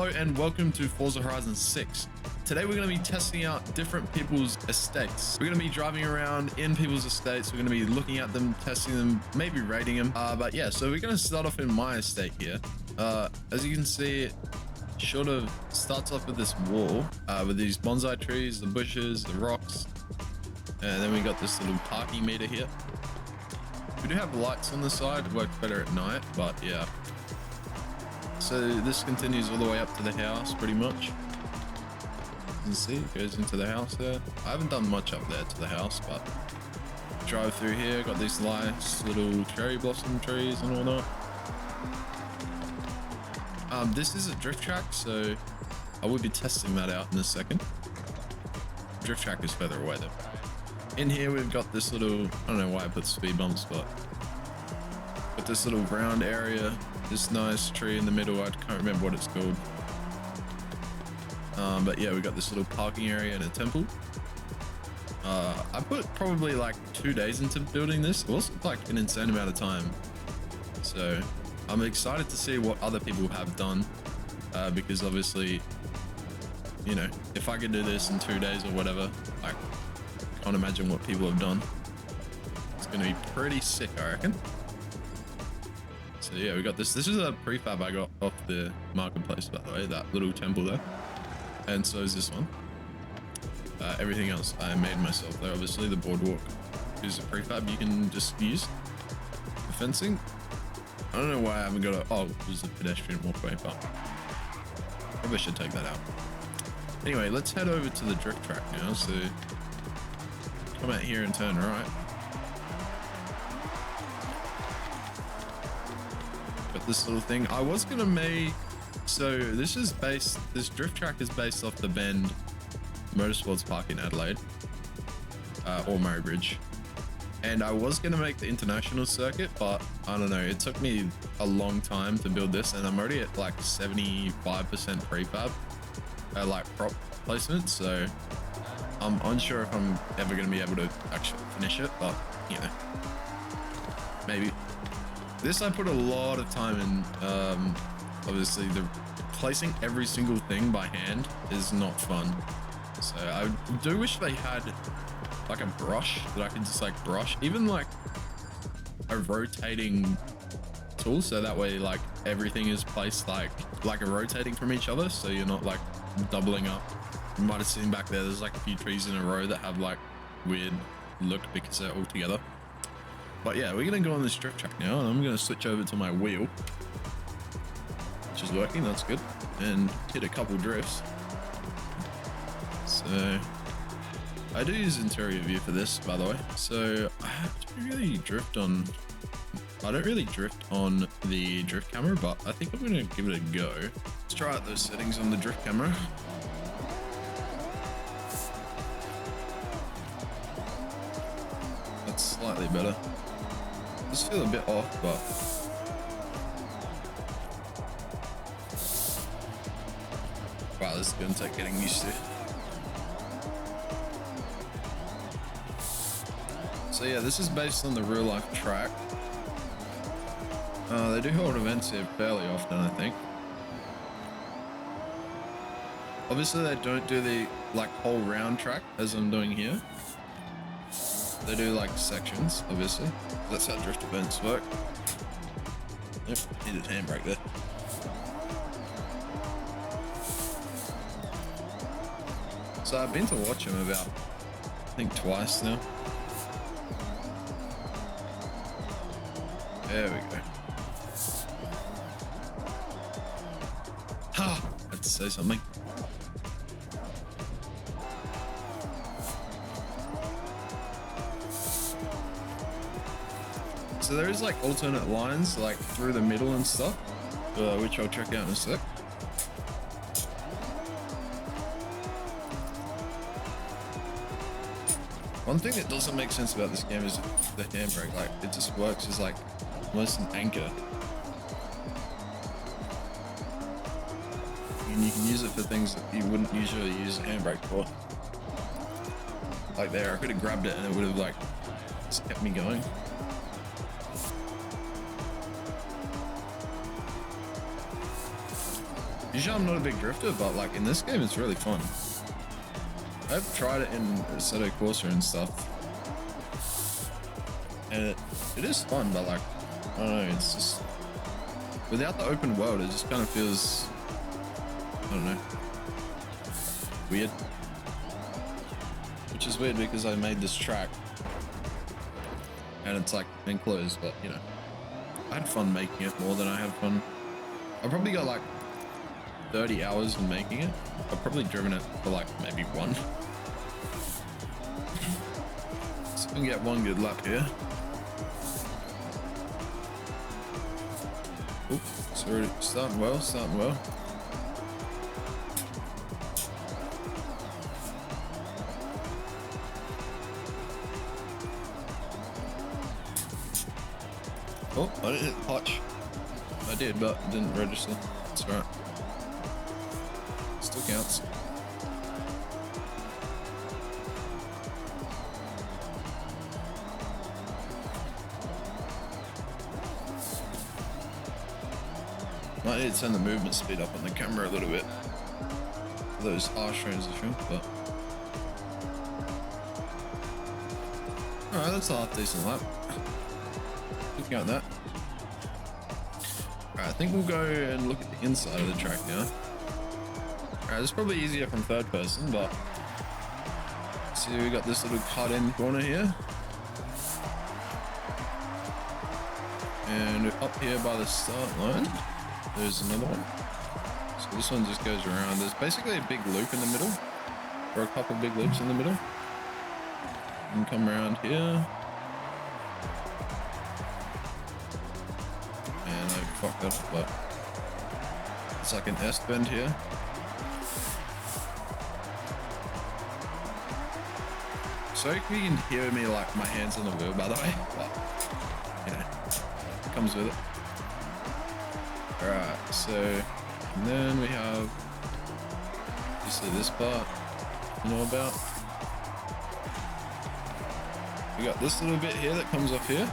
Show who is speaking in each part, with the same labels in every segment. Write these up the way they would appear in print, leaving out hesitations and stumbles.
Speaker 1: Hello and welcome to Forza Horizon 6. Today we're going to be testing out different people's estates. We're going to be driving around in people's estates. We're going to be looking at them, testing them, maybe rating them. But yeah, so we're going to start off in my estate here. As you can see, it sort of starts off with this wall with these bonsai trees, the bushes, the rocks. And then we got this little parking meter here. We do have lights on the side. It works better at night, but yeah. So this continues all the way up to the house pretty much. You can see it goes into the house there. I haven't done much up there to the house, but drive through here, got these nice little cherry blossom trees and all that. This is a drift track, so I will be testing that out in a second. Drift track is further away though. In here we've got this little, I don't know why I put speed bumps, but this little round area, this nice tree in the middle, I can't remember what it's called. But yeah, we got this little parking area and a temple. I put probably like 2 days into building this. It wasn't like an insane amount of time. So I'm excited to see what other people have done, because obviously, you know, if I could do this in 2 days or whatever, I can't imagine what people have done. It's gonna be pretty sick, I reckon. So yeah, we got this. This is a prefab I got off the marketplace, by the way, that little temple there. And so is this one. Everything else I made myself there. Obviously the boardwalk is a prefab you can just use. The fencing, I don't know why I haven't got a, oh, it was a pedestrian walkway, but probably should take that out. Anyway, let's head over to the drift track now. So come out here and turn right. Got this little thing. I was gonna make, so this drift track is based off the Bend Motorsports Park in Adelaide, or Murray Bridge. And I was gonna make the international circuit, but I don't know, it took me a long time to build this, and I'm already at like 75% prefab, like prop placement, so I'm unsure if I'm ever gonna be able to actually finish it, but you know, maybe. This I put a lot of time in. Obviously the placing every single thing by hand is not fun. So I do wish they had like a brush that I could just like brush, even like a rotating tool, so that way like everything is placed like a rotating from each other, so you're not like doubling up. You might have seen back there's like a few trees in a row that have like weird look because they're all together. But yeah, we're gonna go on this drift track now, and I'm gonna switch over to my wheel, which is working, that's good, and hit a couple drifts. So I do use interior view for this, by the way. So I don't really drift on the drift camera, but I think I'm gonna give it a go. Let's try out those settings on the drift camera. That's slightly better. Just feel a bit off, but wow, this is gonna take getting used to. So yeah, this is based on the real life track. They do hold events here fairly often, I think. Obviously they don't do the like whole round track as I'm doing here. They do like sections, obviously. That's how drift events work. Yep, needed handbrake there. So I've been to watch him about, I think twice now. There we go. Ha! I had to say something. So there is like alternate lines like through the middle and stuff, which I'll check out in a sec. One thing that doesn't make sense about this game is the handbrake. Like it just works as like almost an anchor. And you can use it for things that you wouldn't usually use a handbrake for. Like there, I could have grabbed it and it would have like just kept me going. Usually I'm not a big drifter, but like in this game, it's really fun. I've tried it in Assetto Corsa and stuff, and it is fun, but like, I don't know, it's just, without the open world, it just kind of feels, I don't know, weird. Which is weird because I made this track, and it's like enclosed, but you know, I had fun making it more than I had fun. I probably got like 30 hours in making it. I've probably driven it for like maybe one. So we can get one good lap here. Oop, it's already starting well, starting well. Oh, I didn't hit the clutch. I did, but it didn't register. That's right. Still counts. Might need to turn the movement speed up on the camera a little bit for those harsh transitions, but alright, that's a half decent lap. Looking at that. Alright, I think we'll go and look at the inside of the track now. Alright, it's probably easier from third person, but see, we got this little cut-in corner here. And up here by the start line, there's another one. So this one just goes around. There's basically a big loop in the middle, or a couple big loops in the middle. And come around here. And I fucked up, but it's like an S bend here. So if you can hear me like my hands on the wheel, by the way, but you know, it comes with it. Alright, so and then we have obviously this part you know about. We got this little bit here that comes off here.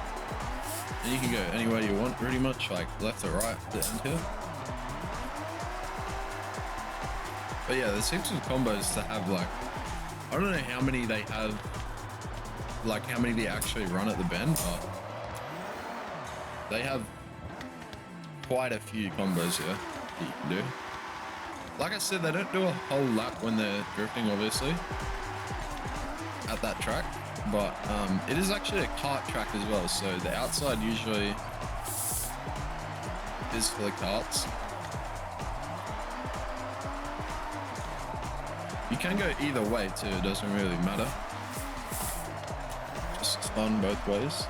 Speaker 1: And you can go anywhere you want pretty much, like left or right at the end here. But yeah, there's heaps of combos to have. Like, I don't know how many they have, like how many they actually run at the bend, but they have quite a few combos here that you can do. Like I said, they don't do a whole lap when they're drifting, obviously, at that track, but it is actually a kart track as well, so the outside usually is for the karts. You can go either way too, it doesn't really matter. Just fun both ways.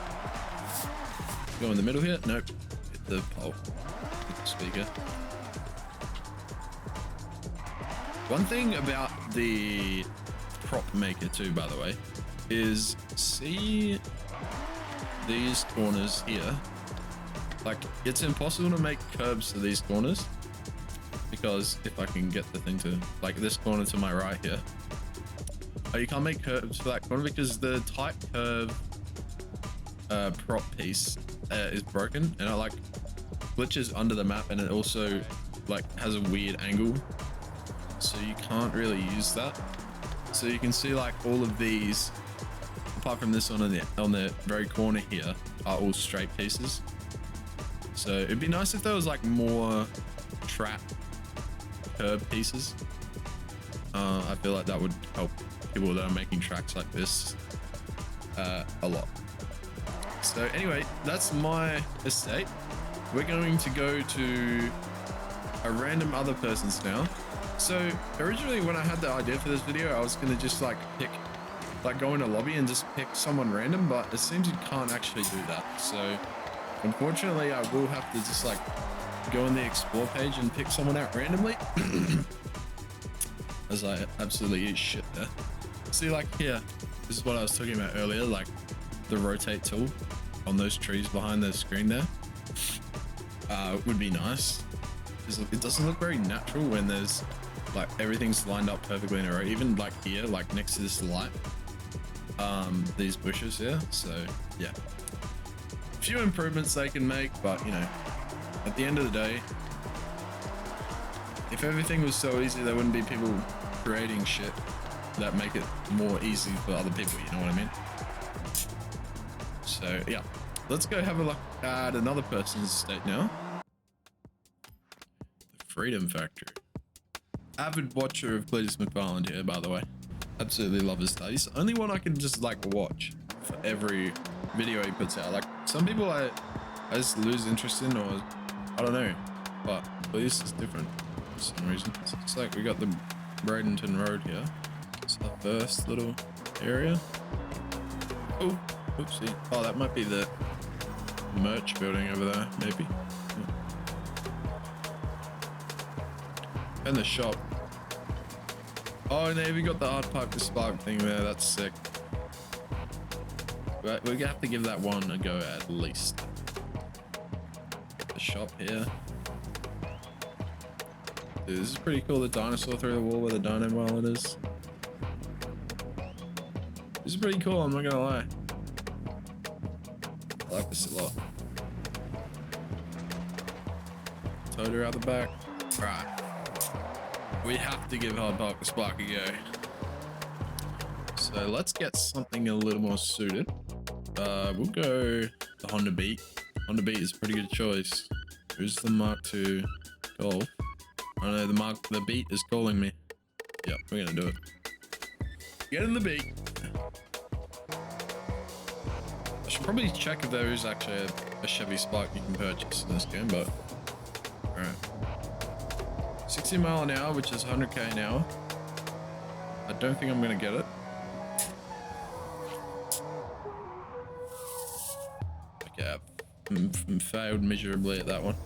Speaker 1: Go in the middle here? Nope. Hit the pole. Hit the speaker. One thing about the prop maker too, by the way, is see these corners here. Like, it's impossible to make curbs to these corners, because if I can get the thing to, like this corner to my right here, you can't make curves for that corner because the tight curve prop piece is broken, and it like glitches under the map, and it also like has a weird angle, so you can't really use that. So you can see like all of these, apart from this one on the very corner here, are all straight pieces. So it'd be nice if there was like more trap curb pieces. I feel like that would help people that are making tracks like this a lot. So anyway, that's my estate. We're going to go to a random other person's now. So originally when I had the idea for this video, I was going to just like pick, like go in a lobby and just pick someone random, but it seems you can't actually do that. So unfortunately I will have to just like go on the explore page and pick someone out randomly. As I absolutely eat shit there. See, like here, this is what I was talking about earlier, like the rotate tool on those trees behind the screen there. Would be nice, because it doesn't look very natural when there's like everything's lined up perfectly in a row. Even like here, like next to this light, these bushes here. So yeah, a few improvements they can make, but you know, at the end of the day, If everything was so easy, there wouldn't be people creating shit that make it more easy for other people, you know what I mean? So yeah, let's go have a look at another person's estate now. The Freedom Factory. Avid watcher of Cletus McFarland here, by the way. Absolutely love his stuff. He's the only one I can just like watch for every video he puts out. Like some people I just lose interest in, or I don't know, but Cletus is different for some reason. So it's like we got the Bradenton Road here. It's our first little area. Oh, oopsie. Oh, that might be the merch building over there, maybe. Yeah. And the shop. Oh, and they even got the hard pipe to spark thing there. That's sick. But we're gonna have to give that one a go at least. The shop here. Dude, this is pretty cool. The dinosaur through the wall where the dino wallet is. This is pretty cool, I'm not gonna lie. I like this a lot. Toter out the back. Right. We have to give Hard Park the Spark a go. So let's get something a little more suited. We'll go the Honda Beat. Honda Beat is a pretty good choice. Who's the Mark II Golf? Oh no, the Beat is calling me. Yep, we're gonna do it. Get in the Beat. I should probably check if there is actually a Chevy Spark you can purchase in this game, but alright. 60 mile an hour, which is 100k an hour. I don't think I'm gonna get it. Okay, I've failed miserably at that one.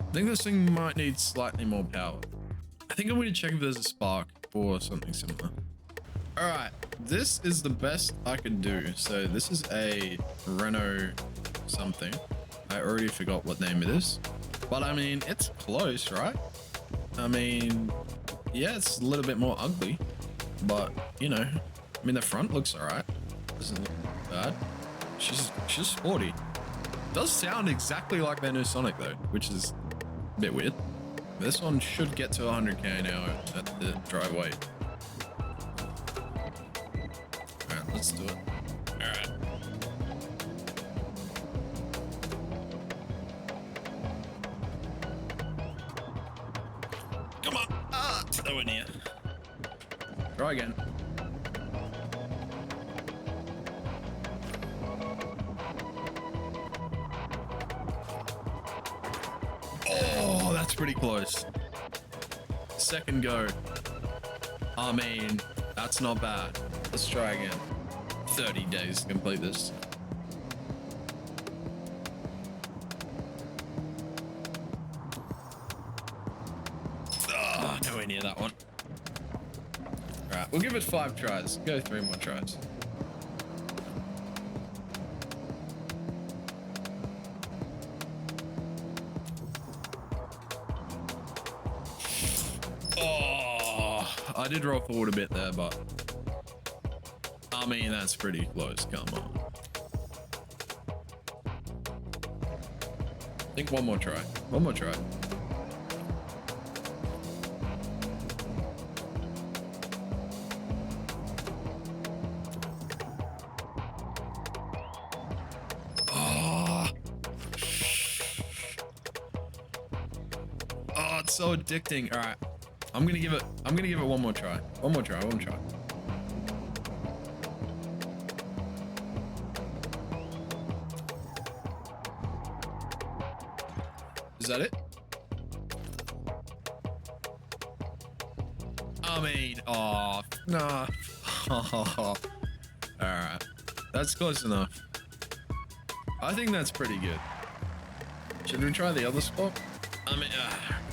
Speaker 1: I think this thing might need slightly more power. I think I'm gonna check if there's a spark or something similar. Alright, this is the best I could do. So this is a Renault something. I already forgot what name it is. But I mean, it's close, right? I mean, yeah, it's a little bit more ugly. But, you know, I mean, the front looks alright. Doesn't look bad. She's sporty. Does sound exactly like their new Sonic though, which is a bit weird. This one should get to 100k an hour at the dry weight. Alright, let's do it. Alright. Come on! Ah! Nowhere near. Try again. Oh, that's pretty close. Second go. I mean, that's not bad. Let's try again. 30 days to complete this. Oh, nowhere near that one. Alright, we'll give it 5 tries. Go 3 more tries. I did roll forward a bit there, but I mean, that's pretty close. Come on. I think one more try. One more try. Oh, it's so addicting. All right. I'm gonna give it one more try. One more try. Is that it? I mean, oh, nah. Alright. That's close enough. I think that's pretty good. Should we try the other spot? I mean,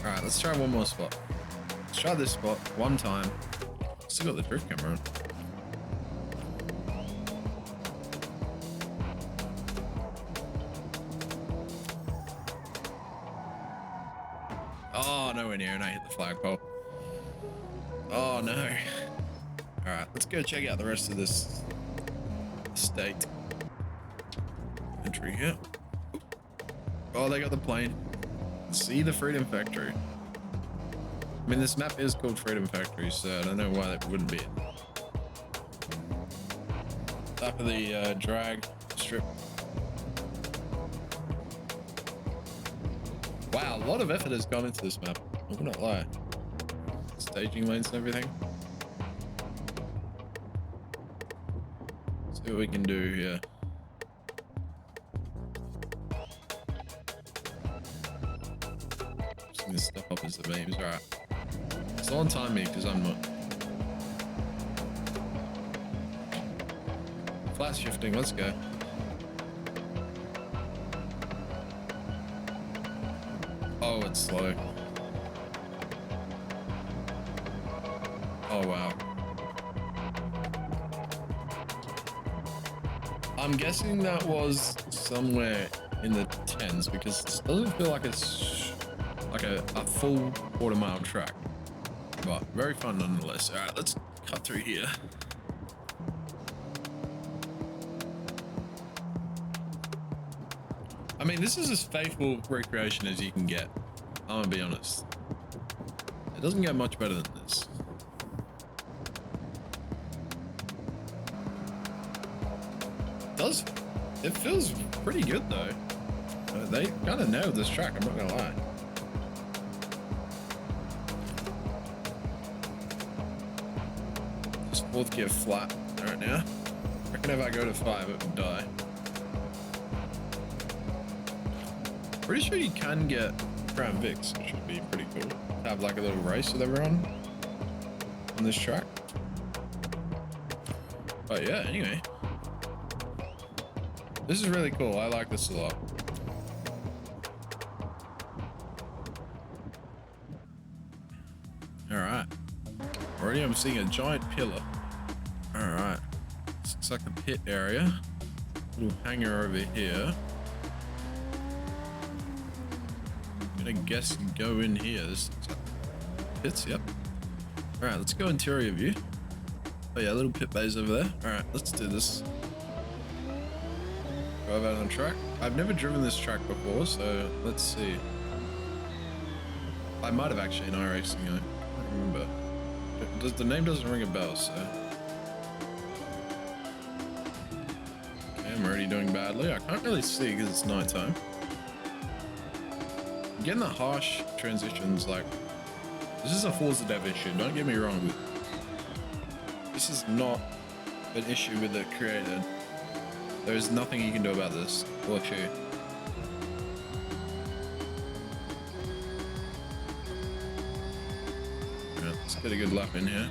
Speaker 1: alright, let's try one more spot. Let's try this spot one time. Still got the drift camera on. Oh, nowhere near, and I hit the flagpole. Oh no. Alright, let's go check out the rest of this estate. Entry here. Oh, they got the plane. See the Freedom Factory. I mean, this map is called Freedom Factory, so I don't know why that wouldn't be it. Top of the drag strip. Wow, a lot of effort has gone into this map. I will not lie. Staging lanes and everything. See what we can do here. Just gonna step up as the beams. Alright. Someone time me because I'm not. Flat shifting, let's go. Oh, it's slow. Oh, wow. I'm guessing that was somewhere in the 10s because this doesn't feel like it's like a full quarter-mile track. But very fun nonetheless. All right, let's cut through here. I mean, this is as faithful recreation as you can get. I'm gonna be honest. It doesn't get much better than this. It feels pretty good though. They kind of nailed this track, I'm not gonna lie. Just fourth gear flat right now. I reckon if I go to 5 it would die. Pretty sure you can get Crown Vics, which would be pretty cool. Have like a little race with everyone on this track. But yeah, anyway. This is really cool. I like this a lot. All right. Already I'm seeing a giant pillar. All right. This looks like a pit area. Little hangar over here. I'm gonna guess and go in here. This looks like pits, yep. All right, let's go interior view. Oh yeah, little pit bays over there. All right, let's do this. Drive out on track. I've never driven this track before, so let's see. I might have actually in iRacing, I don't remember. The name doesn't ring a bell, so. Okay, I'm already doing badly. I can't really see because it's nighttime. I'm getting the harsh transitions, like, this is a FORZA dev issue, don't get me wrong. This is not an issue with the creator. There's nothing you can do about this. Or you. Alright, let's get a good lap in here.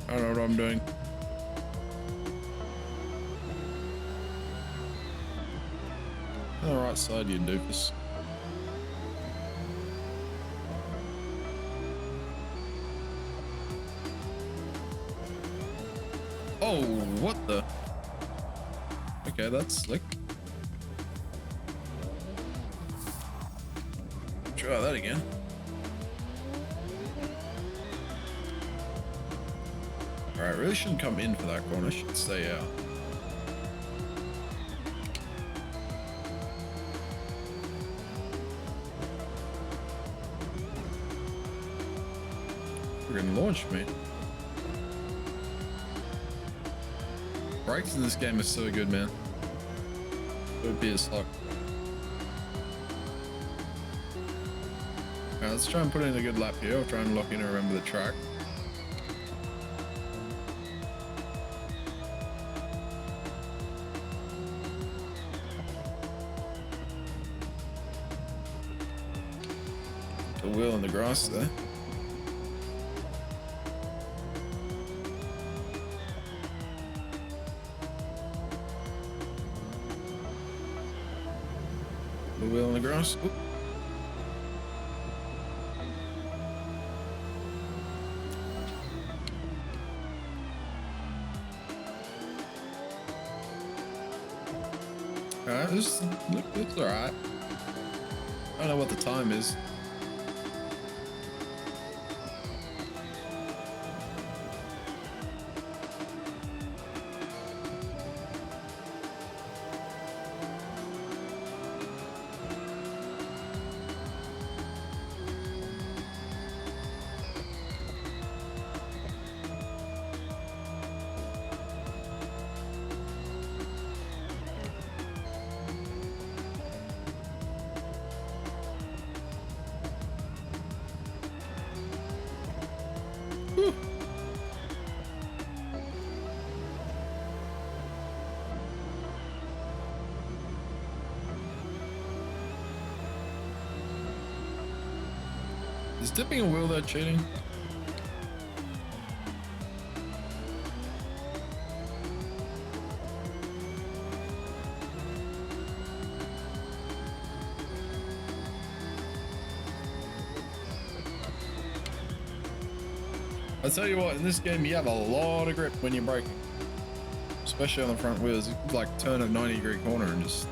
Speaker 1: I don't know what I'm doing. On the right side, you doofus. Oh, what the? Okay, that's slick. Try that again. Alright, really shouldn't come in for that corner, should stay out. Freaking launch me. Brakes in this game are so good, man. It would be a slug. Alright, let's try and put in a good lap here. I'll try and lock in and remember the track. The wheel in the grass there. The wheel in the grass. Oop. Alright, this looks alright. I don't know what the time is. Whew. Is dipping a wheel there cheating? I tell you what, in this game you have a lot of grip when you're braking, especially on the front wheels. You could like turn a 90-degree corner and just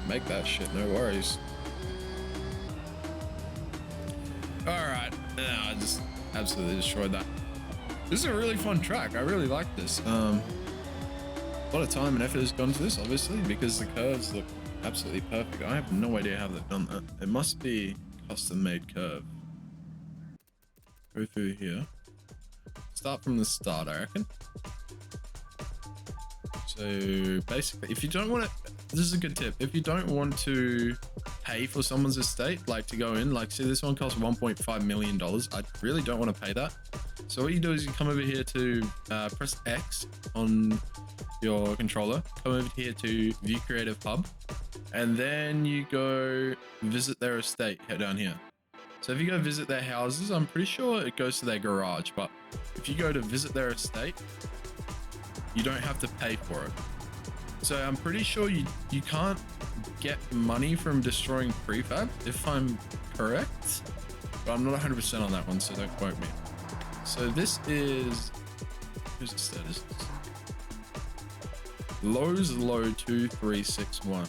Speaker 1: make that shit, no worries. All right, I just absolutely destroyed that. This is a really fun track. I really like this. A lot of time and effort has gone into this, obviously, because the curves look absolutely perfect. I have no idea how they've done that. It must be custom-made curve. Go through here. Start from the start, I reckon. So basically, if you don't want to, this is a good tip. If you don't want to pay for someone's estate, like to go in, like see this one costs $1.5 million. I really don't want to pay that. So what you do is you come over here to press X on your controller, come over here to View Creative Hub, and then you go visit their estate down here. So if you go visit their houses, I'm pretty sure it goes to their garage, but if you go to visit their estate, you don't have to pay for it. So I'm pretty sure you can't get money from destroying prefab, if I'm correct, but I'm not 100% on that one, so don't quote me. So this is, whose estate is this? Lowe's Low 2361.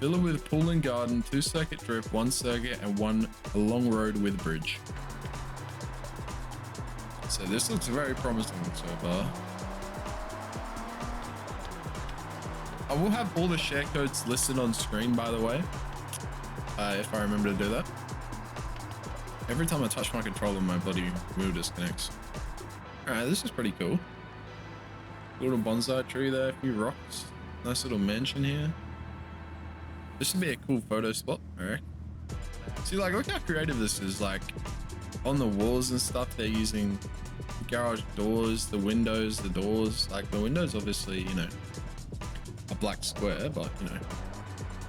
Speaker 1: Villa with pool and garden, 2-circuit drift, 1 circuit, and 1 long road with bridge. So this looks very promising so far. I will have all the share codes listed on screen, by the way, if I remember to do that. Every time I touch my controller, my bloody wheel disconnects. Alright, this is pretty cool. Little bonsai tree there, a few rocks. Nice little mansion here. This would be a cool photo spot, alright. See, like, look how creative this is. Like, on the walls and stuff, they're using garage doors, the windows, the doors. Like, the windows, obviously, you know, a black square, but, you know,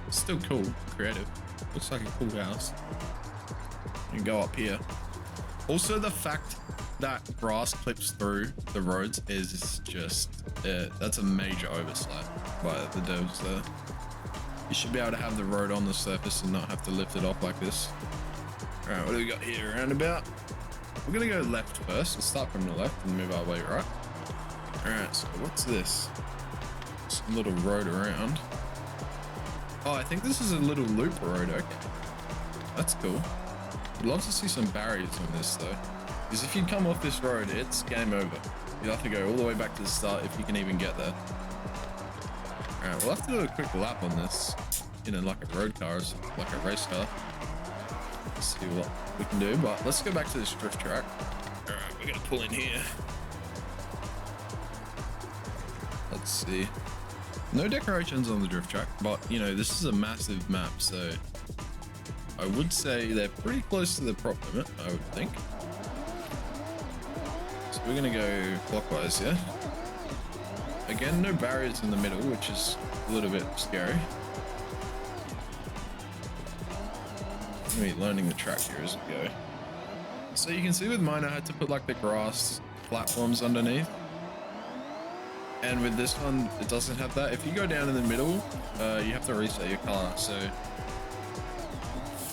Speaker 1: it's still cool, creative. Looks like a cool house. You can go up here. Also, the fact that grass clips through the roads is just, that's a major oversight by the devs there. You should be able to have the road on the surface and not have to lift it off like this. All right, what do we got here? Roundabout. We're gonna go left first. We'll start from the left and move our way right. All right, so what's this? Some little road around. Oh, I think this is a little loop road. Okay, that's cool. I'd love to see some barriers on this though, because if you come off this road, it's game over. You'll have to go all the way back to the start if you can even get there. Alright, we'll have to do a quick lap on this, you know, like a road car or something, like a race car. Let's see what we can do, but let's go back to this drift track. Alright, we're gonna pull in here. Let's see. No decorations on the drift track, but, you know, this is a massive map, so I would say they're pretty close to the prop limit, I would think. So we're gonna go clockwise here. Again, no barriers in the middle, which is a little bit scary. I'm gonna be learning the track here as we go. So you can see with mine, I had to put like the grass platforms underneath. And with this one, it doesn't have that. If you go down in the middle, you have to reset your car. So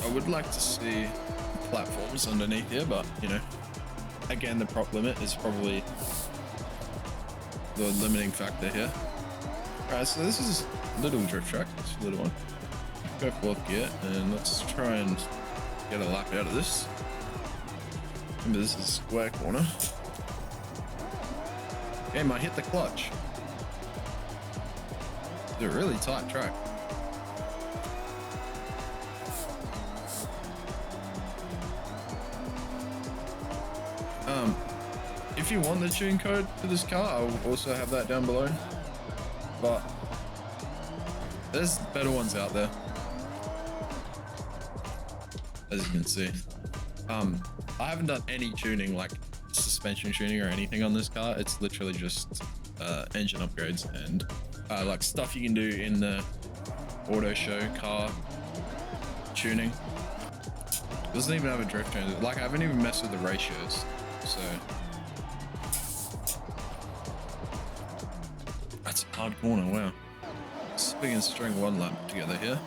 Speaker 1: I would like to see platforms underneath here, but you know, again, the prop limit is probably the limiting factor here. Alright, so this is a little drift track, it's a little one. Go 4th gear, and let's try and get a lap out of this. Remember, this is a square corner. Okay, might hit the clutch. It's a really tight track. If you want the tune code for this car, I will also have that down below. But there's better ones out there, as you can see. I haven't done any tuning like suspension tuning or anything on this car. It's literally just engine upgrades and like stuff you can do in the auto show car tuning. Doesn't even have a drift change. Like I haven't even messed with the ratios, so that's a hard corner. Wow. See if we can string one lap together here.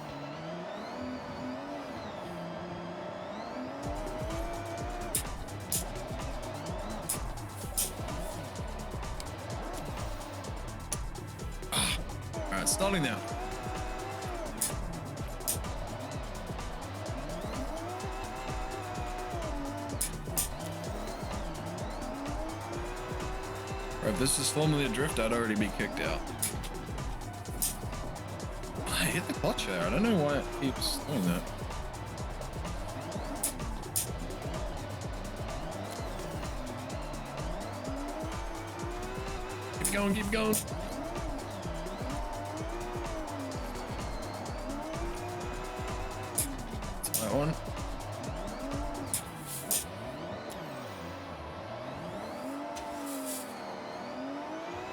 Speaker 1: Alright, starting now. If this is formerly a drift, I'd already be kicked out. I hit the clutch there. I don't know why it keeps doing that. Keep going, keep going. That one.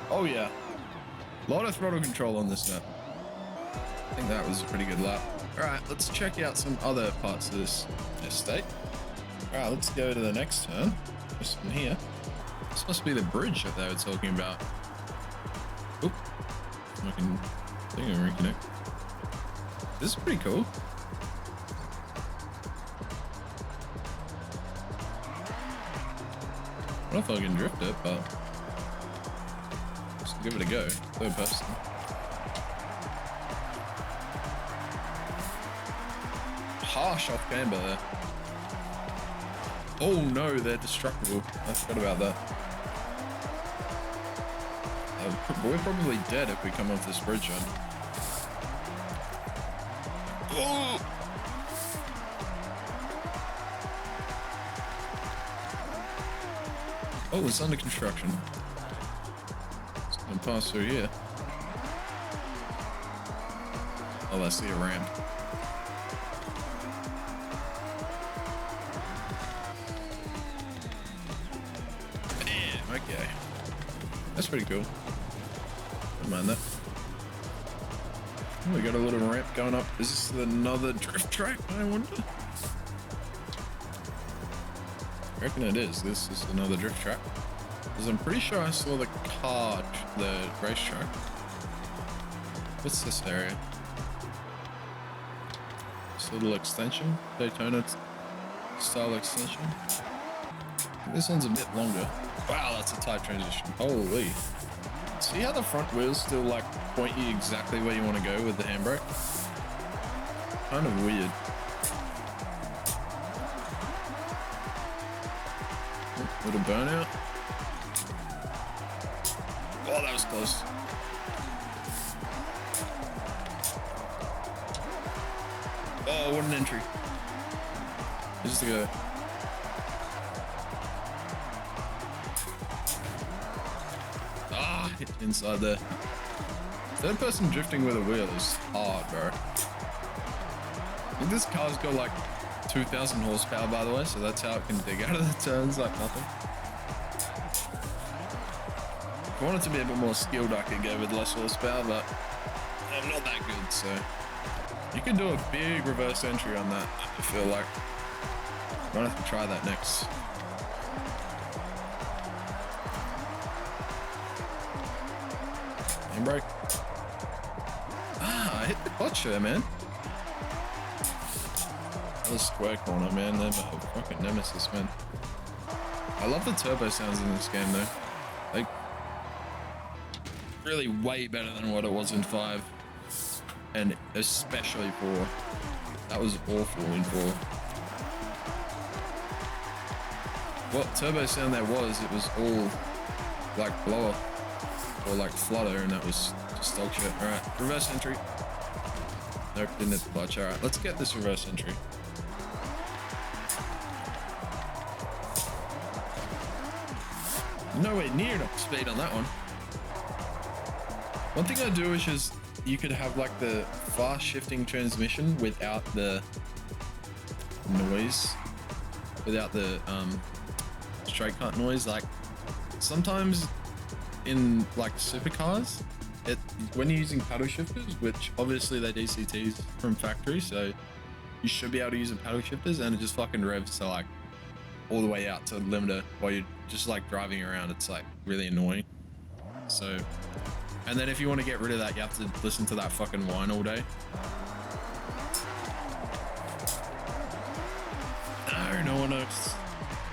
Speaker 1: Oh yeah, a lot of throttle control on this map. I think that was a pretty good lap. All right, let's check out some other parts of this estate. All right, let's go to the next turn. This one here. This must be the bridge that they were talking about. Oop, I can reconnect. This is pretty cool. I don't know if I can drift it, but give it a go. Third person. Harsh off camber there. Oh no, they're destructible. I forgot about that. We're probably dead if we come off this bridge on. Oh! Oh, it's under construction. And pass through here. Oh, I see a ramp. Damn, okay. That's pretty cool. Don't mind that. Oh, we got a little ramp going up. Is this another drift track, I wonder? I reckon it is. This is another drift track. Because I'm pretty sure I saw the car, the racetrack. What's this area? This little extension, Daytona style extension. This one's a bit longer. Wow, that's a tight transition. Holy. See how the front wheels still like point you exactly where you want to go with the handbrake? Kind of weird. Little burnout. Oh, that was close. Oh, what an entry. Just to go. Ah, hit inside there. Third person drifting with a wheel is hard, bro. I think this car's got like 2,000 horsepower, by the way, so that's how it can dig out of the turns like nothing. If I wanted to be a bit more skilled, I could go with less horsepower, but I'm not that good, so you can do a big reverse entry on that, I feel like. Might have to try that next. Handbrake. Ah, I hit the clutch there, man. Another square corner, man. They're my fucking nemesis, man. I love the turbo sounds in this game, though. Like, really way better than what it was in 5. And especially 4. That was awful in 4. What turbo sound there was, it was all like blower or like flutter, and that was just dog shit. Alright, reverse entry. Nope, didn't hit the clutch. Alright, let's get this reverse entry. Nowhere near enough speed on that one. One thing I do is just you could have like the fast shifting transmission without the noise, without the straight cut noise. Like sometimes in like supercars, when you're using paddle shifters, which obviously they're DCTs from factory, so you should be able to use the paddle shifters, and it just fucking revs to like all the way out to the limiter while you're just like driving around. It's like really annoying. So, and then if you want to get rid of that, you have to listen to that fucking whine all day. No,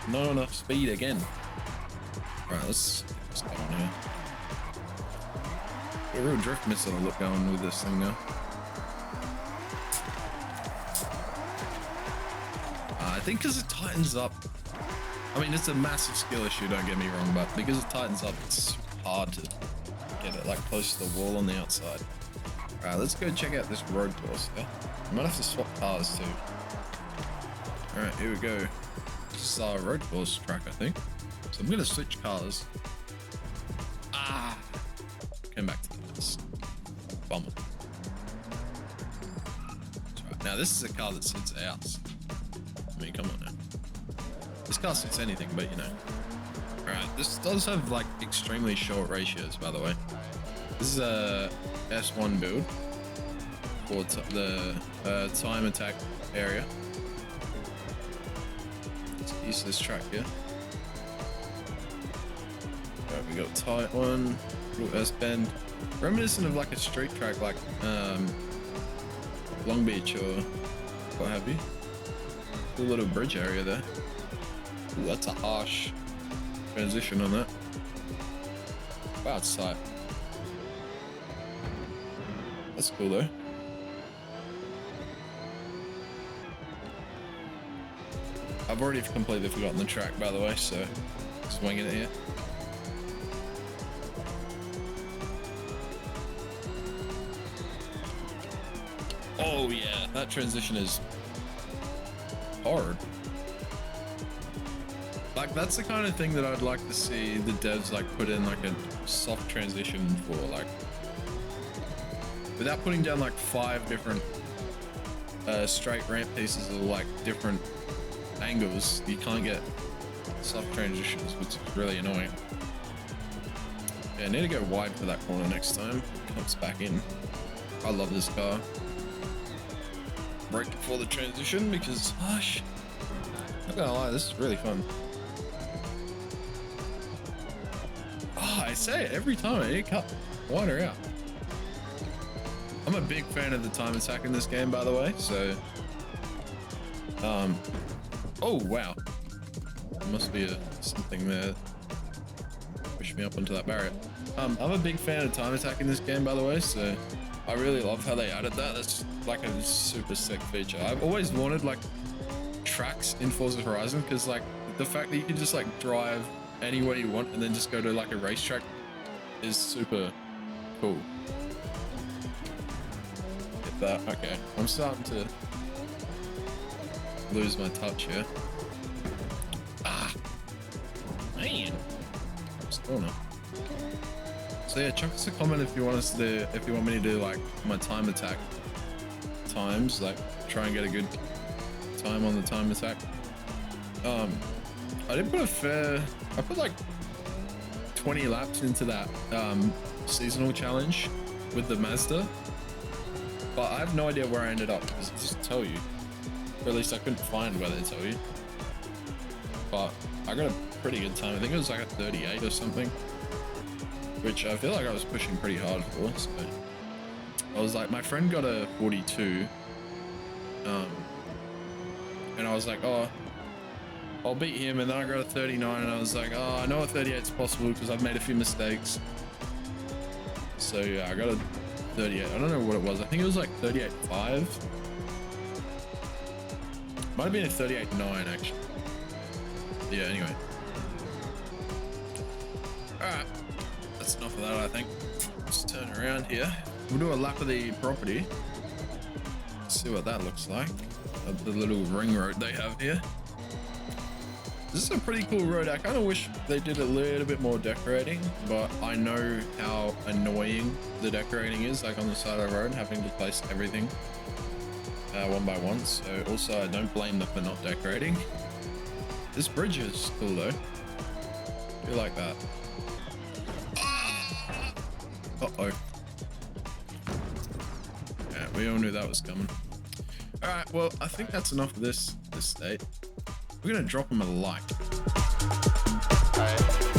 Speaker 1: not enough speed again. All right, let's go on here. A real drift missile look going with this thing now. I think because it tightens up. I mean, it's a massive skill issue, don't get me wrong, but because it tightens up, it's hard to get it like close to the wall on the outside. All right, let's go check out this road course. Yeah, I might have to swap cars too. All right, here we go. This is our road course track, I think. So I'm gonna switch cars. Came back to this. Bummer. That's right. Now this is a car that suits a house. I mean, come on now. This car suits anything, but you know. Alright, this does have like extremely short ratios, by the way. This is a S1 build for the time attack area. Let's use this track here. Alright, we got tight one. S bend, reminiscent of like a street track, like Long Beach or what have you. Cool little bridge area there. Ooh, that's a harsh transition on that. Wow, it's tight. That's cool though. I've already completely forgotten the track, by the way, so swinging it here. Oh yeah, that transition is hard. Like that's the kind of thing that I'd like to see the devs like put in like a soft transition for, like without putting down like 5 different straight ramp pieces of like different angles. You can't get soft transitions, which is really annoying. Yeah, I need to go wide for that corner next time. Comes back in. I love this car. Break before the transition because, gosh, I'm not gonna lie, this is really fun. Oh, I say it every time. I need to cut wider out. I'm a big fan of the time attack in this game, by the way. So, oh wow, there must be something there. Push me up onto that barrier. I'm a big fan of time attack in this game, by the way. So. I really love how they added that. That's like a super sick feature. I've always wanted like tracks in Forza Horizon because like the fact that you can just like drive anywhere you want and then just go to like a racetrack is super cool. Get that. Okay, I'm starting to lose my touch here. Man, what's going on? So yeah, chuck us a comment if you want us to do, if you want me to do like my time attack times, like try and get a good time on the time attack. I did put I put like 20 laps into that seasonal challenge with the Mazda, but I have no idea where I ended up because it doesn't tell you, or at least I couldn't find where they tell you. But I got a pretty good time. I think it was like a 38 or something, which I feel like I was pushing pretty hard for. So I was like, my friend got a 42, and I was like, oh, I'll beat him. And then I got a 39, and I was like, oh, I know a 38 is possible because I've made a few mistakes. So yeah, I got a 38. I don't know what it was. I think it was like 38.5. Might have been a 38.9 actually. Yeah, anyway. Alright. That's enough of that, I think. Let's turn around here. We'll do a lap of the property. See what that looks like. The little ring road they have here. This is a pretty cool road. I kind of wish they did a little bit more decorating, but I know how annoying the decorating is, like on the side of the road, having to place everything one by one. So also, I don't blame them for not decorating. This bridge is cool though. You like that? Uh-oh. Yeah, we all knew that was coming. All right, well, I think that's enough of this state. We're gonna drop him a like.
Speaker 2: Alright.